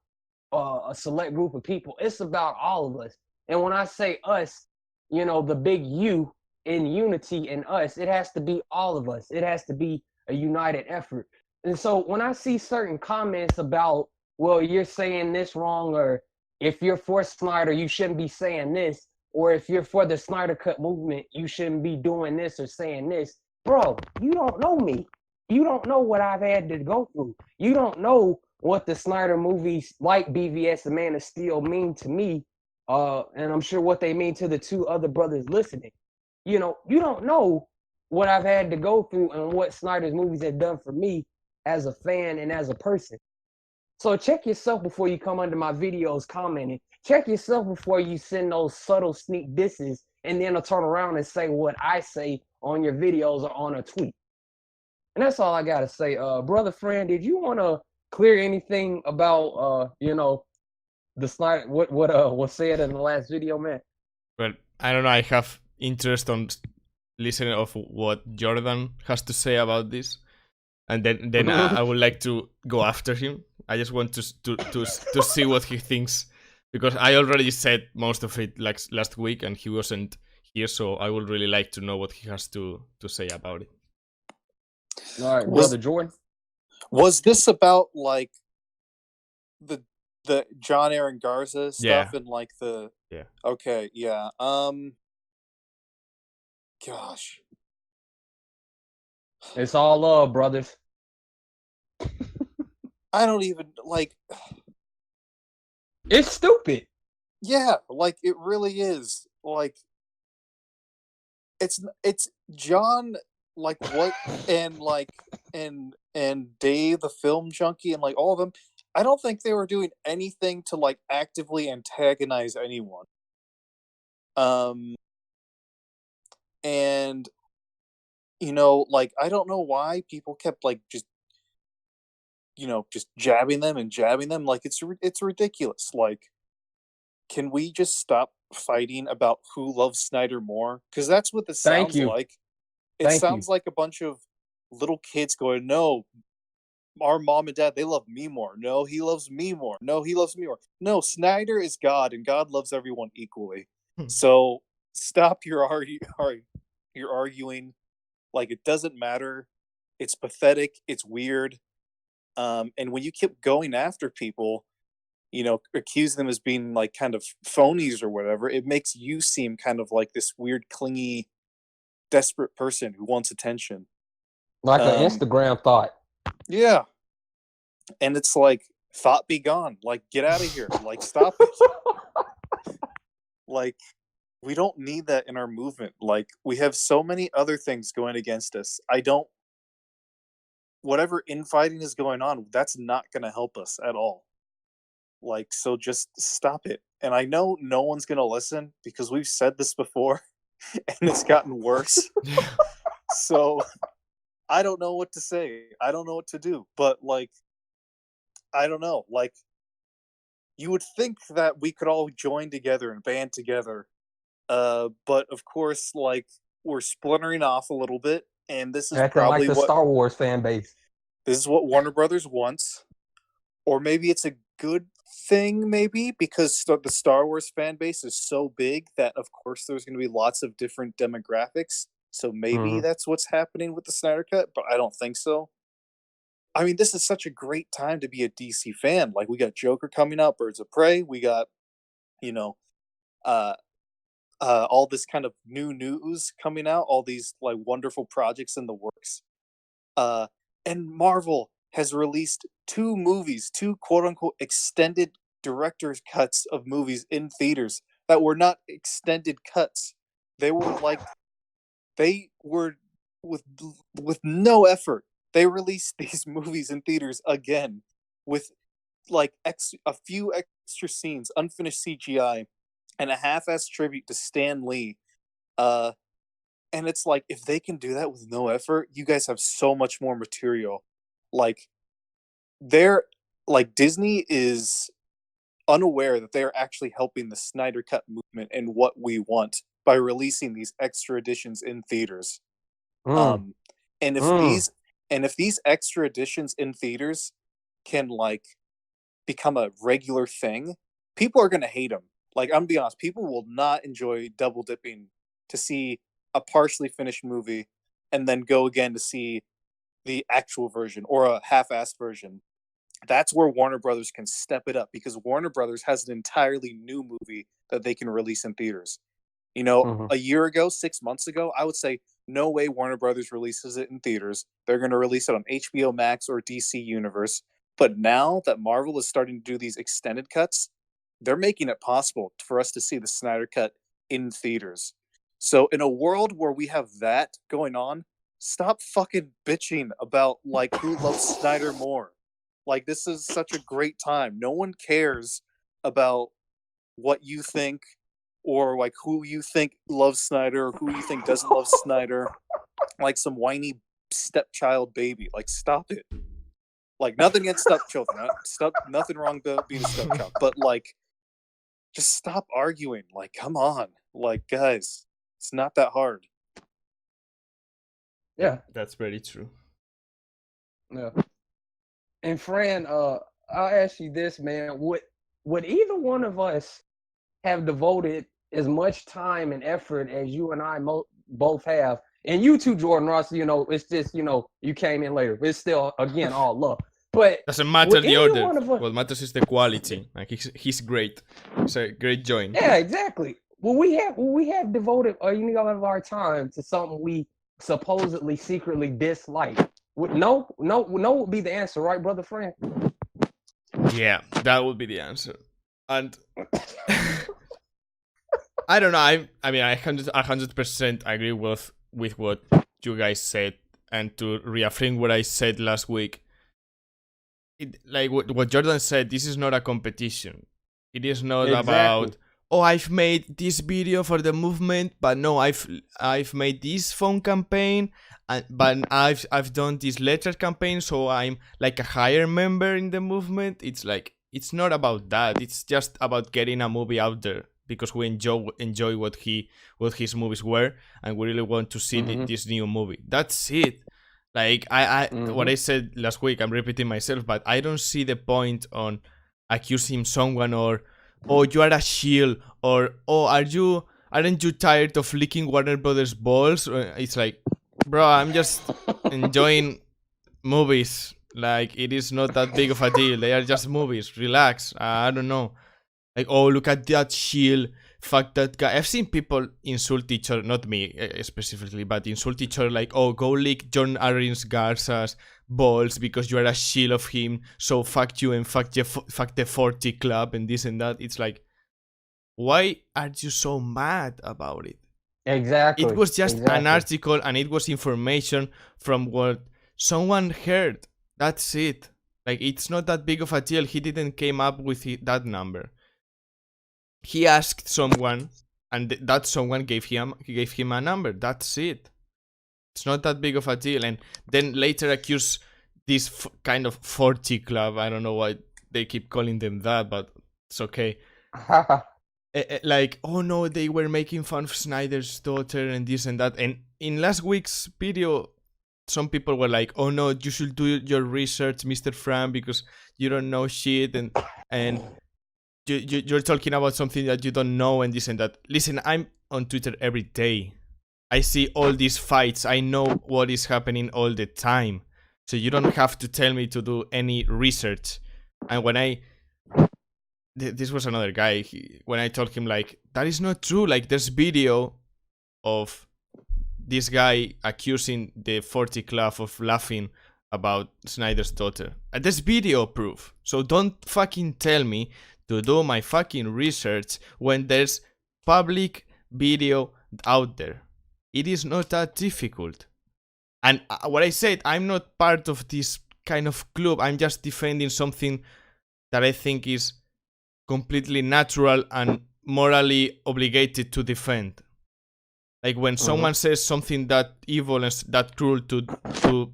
a select group of people. It's about all of us. And when I say us, the big U in unity in us, it has to be all of us. It has to be a united effort. And so when I see certain comments about, well, you're saying this wrong, or if you're for Snyder, you shouldn't be saying this, or if you're for the Snyder Cut movement, you shouldn't be doing this or saying this. Bro, you don't know me. You don't know what I've had to go through. You don't know what the Snyder movies like BVS and Man of Steel mean to me, and I'm sure what they mean to the 2 other brothers listening. You don't know what I've had to go through and what Snyder's movies have done for me as a fan and as a person. So check yourself before you come under my videos commenting. Check yourself before you send those subtle sneak disses and then I'll turn around and say what I say on your videos or on a tweet. And that's all I got to say. Brother Fran, did you want to clear anything about, the Snyder, what was said in the last video, man? Well, I don't know. I have interest on listening of what Jordan has to say about this, and then I would like to go after him. I just want to see what he thinks, because I already said most of it like last week and he wasn't here, so I would really like to know what he has to say about it. All right, brother Jordan. Was this about like the John Aaron Garza stuff and like the okay, yeah. Gosh. It's all love, brothers. I don't even like. It's stupid. Yeah, like it really is. Like it's John, like what, and like and Dave the Film Junkie and like all of them. I don't think they were doing anything to like actively antagonize anyone. And like I don't know why people kept like just jabbing them and jabbing them. Like it's ridiculous. Like, can we just stop fighting about who loves Snyder more? Because that's what this sounds like. It sounds like a bunch of little kids going, no, our mom and dad, they love me more. No, he loves me more. No, he loves me more. No, Snyder is God, and God loves everyone equally. So stop your arguing. Like, it doesn't matter. It's pathetic. It's weird. And when you keep going after people, accuse them as being like kind of phonies or whatever, it makes you seem kind of like this weird, clingy, desperate person who wants attention. Like an Instagram thought. Yeah. And it's like, thought be gone. Like, get out of here. Like, stop it. Like, we don't need that in our movement. Like, we have so many other things going against us. Whatever infighting is going on, that's not going to help us at all. Like, so just stop it. And I know no one's going to listen because we've said this before and it's gotten worse. So I don't know what to say. I don't know what to do. But, like, I don't know. Like, you would think that we could all join together and band together. But, of course, like, we're splintering off a little bit. And this is acting probably like the Star Wars fan base. This is what Warner Brothers wants. Or maybe it's a good thing, maybe, because the Star Wars fan base is so big that, of course, there's going to be lots of different demographics. So maybe that's what's happening with the Snyder Cut, but I don't think so. I mean, this is such a great time to be a DC fan. Like, we got Joker coming out, Birds of Prey. We got, all this kind of new news coming out, all these like wonderful projects in the works. And Marvel has released 2 movies, 2 quote-unquote extended director's cuts of movies in theaters that were not extended cuts. They were with no effort. They released these movies in theaters again with like a few extra scenes, unfinished CGI, and a half-assed tribute to Stan Lee. And it's like, if they can do that with no effort, you guys have so much more material. Like, Disney is unaware that they're actually helping the Snyder Cut movement and what we want by releasing these extra editions in theaters. And if these extra editions in theaters can like become a regular thing, people are gonna hate them. Like, I'm gonna be honest, people will not enjoy double dipping to see a partially finished movie and then go again to see the actual version or a half-assed version. That's where Warner Brothers can step it up, because Warner Brothers has an entirely new movie that they can release in theaters. A year ago, 6 months ago, I would say no way Warner Brothers releases it in theaters. They're going to release it on HBO Max or DC Universe. But now that Marvel is starting to do these extended cuts, they're making it possible for us to see the Snyder Cut in theaters. So in a world where we have that going on, stop fucking bitching about like who loves Snyder more. Like, this is such a great time. No one cares about what you think or like who you think loves Snyder or who you think doesn't love Snyder. Like some whiny stepchild baby. Like, stop it. Like, nothing against stepchildren. Nothing wrong about being a stepchild. But like, just stop arguing. Like, come on. Like, guys, it's not that hard. Yeah. That's very true. Yeah. And Fran, I'll ask you this, man. Would either one of us have devoted as much time and effort as you and I both have? And you too, Jordan Ross, it's just, you came in later. It's still, again, all love. But doesn't matter the order. What matters is the quality. Like, he's great. It's a great join. Yeah, exactly. Will we have devoted any of our time to something we supposedly secretly dislike? No would be the answer, right, brother Fran? Yeah, that would be the answer. And I don't know. I mean, I 100% agree with what you guys said, and to reaffirm what I said last week. Like what Jordan said, this is not a competition. It is not about, oh, I've made this video for the movement, but no, I've made this phone campaign, but I've done this letter campaign, so I'm like a higher member in the movement. It's like, it's not about that. It's just about getting a movie out there because we enjoy what his movies were, and we really want to see this new movie. That's it. Like what Mhm. I said last week, I'm repeating myself, but I don't see the point on accusing someone or, oh, you are a shield, or, oh, aren't you tired of licking Warner Brothers balls? It's like, bro, I'm just enjoying movies. Like, it is not that big of a deal. They are just movies. Relax. I don't know. Like, oh, look at that shield. Fuck that guy. I've seen people insult each other, not me specifically, but insult each other like, oh, go lick John Aarons Garza's balls because you are a shield of him. So fuck you and fuck the 40 Club and this and that. It's like, why are you so mad about it? Exactly. It was just an Exactly. article and it was information from what someone heard. That's it. Like, it's not that big of a deal. He didn't came up with that number. He asked someone, and that someone gave him a number. That's it. It's not that big of a deal. And then later accuse this kind of 40 Club. I don't know why they keep calling them that, but it's okay. Like, oh no, they were making fun of Snyder's daughter and this and that. And in last week's video, some people were like, oh no, you should do your research, Mr. Fran, because you don't know shit, and you're talking about something that you don't know and this and that. Listen, I'm on Twitter every day. I see all these fights. I know what is happening all the time. So you don't have to tell me to do any research. And when this was another guy, when I told him, like, that is not true. Like, there's video of this guy accusing the 40 Club of laughing about Snyder's daughter. And there's video proof. So don't fucking tell me to do my fucking research when there's public video out there. It is not that difficult. And what I said, I'm not part of this kind of club. I'm just defending something that I think is completely natural and morally obligated to defend. Like, when someone says something that evil and that cruel to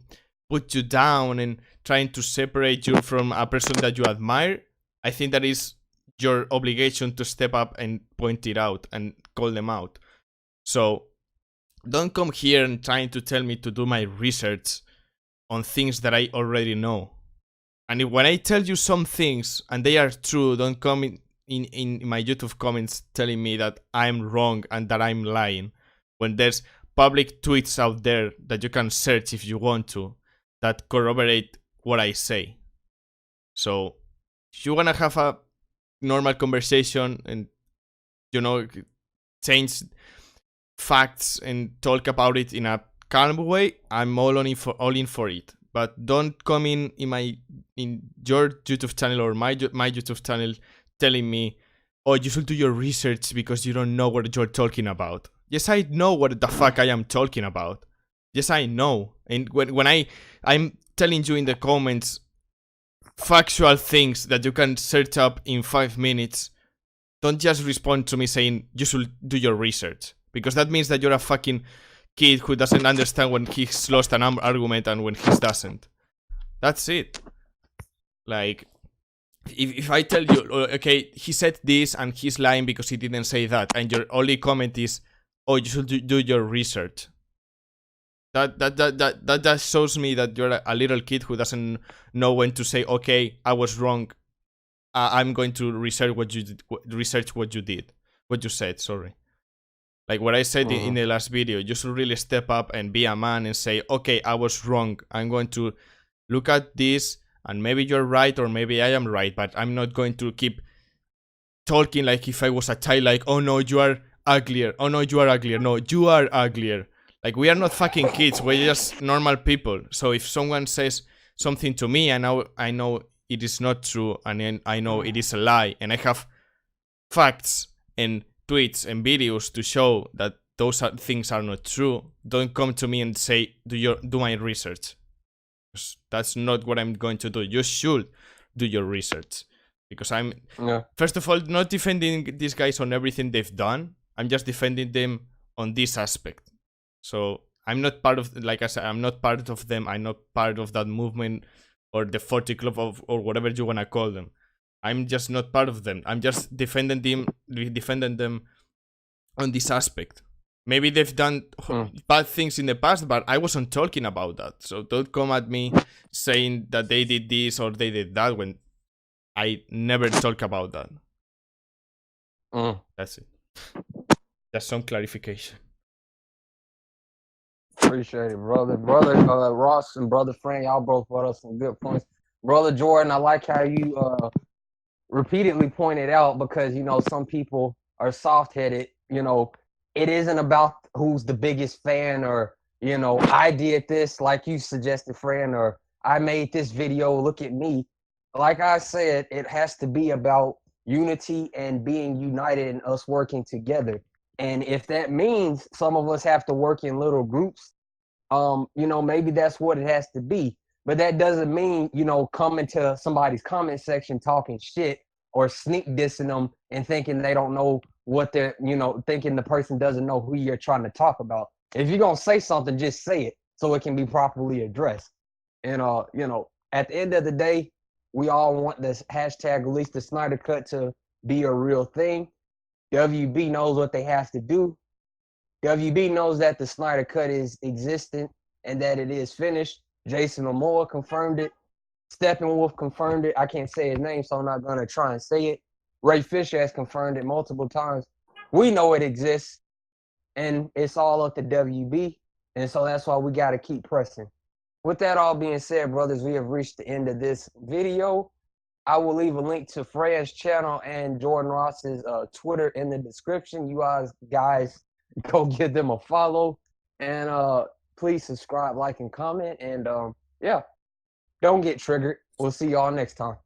put you down and trying to separate you from a person that you admire, I think that is your obligation to step up and point it out and call them out. So don't come here and trying to tell me to do my research on things that I already know. And when I tell you some things and they are true, don't come in my YouTube comments telling me that I'm wrong and that I'm lying. When there's public tweets out there that you can search if you want to that corroborate what I say. So if you want to have a normal conversation and, you know, change facts and talk about it in a calm way, I'm all in for it. But don't come in your YouTube channel or my YouTube channel telling me, oh, you should do your research because you don't know what you're talking about. Yes, I know what the fuck I am talking about. Yes, I know. And when I'm telling you in the comments factual things that you can search up in 5 minutes, don't just respond to me saying you should do your research. Because that means that you're a fucking kid who doesn't understand when he's lost an argument and when he doesn't. That's it. Like, if I tell you, okay, he said this and he's lying because he didn't say that, and your only comment is, oh, you should do your research. That shows me that you're a little kid who doesn't know when to say, okay, I was wrong. I'm going to research what you said. Sorry. Like what I said in the last video, you should really step up and be a man and say, okay, I was wrong. I'm going to look at this and maybe you're right or maybe I am right, but I'm not going to keep talking like if I was a child, like, oh no, you are uglier. Oh no, you are uglier. No, you are uglier. Like, we are not fucking kids. We're just normal people. So if someone says something to me and I know it is not true and I know it is a lie and I have facts and tweets and videos to show that those things are not true, don't come to me and say do my research. That's not what I'm going to do. You should do your research, because I'm first of all not defending these guys on everything they've done. I'm just defending them on this aspect. So I'm not part of, like I said, I'm not part of them. I'm not part of that movement or the 40 Club or whatever you want to call them. I'm just not part of them. I'm just defending them on this aspect. Maybe they've done bad things in the past, but I wasn't talking about that. So don't come at me saying that they did this or they did that when I never talk about that. That's it. Just some clarification. Appreciate it, brother. Brother Ross and brother Frank, y'all both brought us some good points. Brother Jordan, I like how you repeatedly pointed out, because you know some people are soft-headed. You know, it isn't about who's the biggest fan, or you know, I did this like you suggested, friend, or I made this video, look at me. Like I said, it has to be about unity and being united and us working together. And if that means some of us have to work in little groups, you know, maybe that's what it has to be. But that doesn't mean, you know, coming to somebody's comment section talking shit or sneak dissing them and thinking they don't know what they're, you know, thinking the person doesn't know who you're trying to talk about. If you're going to say something, just say it so it can be properly addressed. And, you know, at the end of the day, we all want this hashtag release the Snyder Cut to be a real thing. WB knows what they have to do. WB knows that the Snyder Cut is existent and that it is finished. Jason Momoa confirmed it. Steppenwolf confirmed it. I can't say his name, so I'm not going to try and say it. Ray Fisher has confirmed it multiple times. We know it exists, and it's all up to WB, and so that's why we got to keep pressing. With that all being said, brothers, we have reached the end of this video. I will leave a link to Freya's channel and Jordan Ross's Twitter in the description. You guys go give them a follow, and please subscribe, like, and comment. And yeah, don't get triggered. We'll see y'all next time.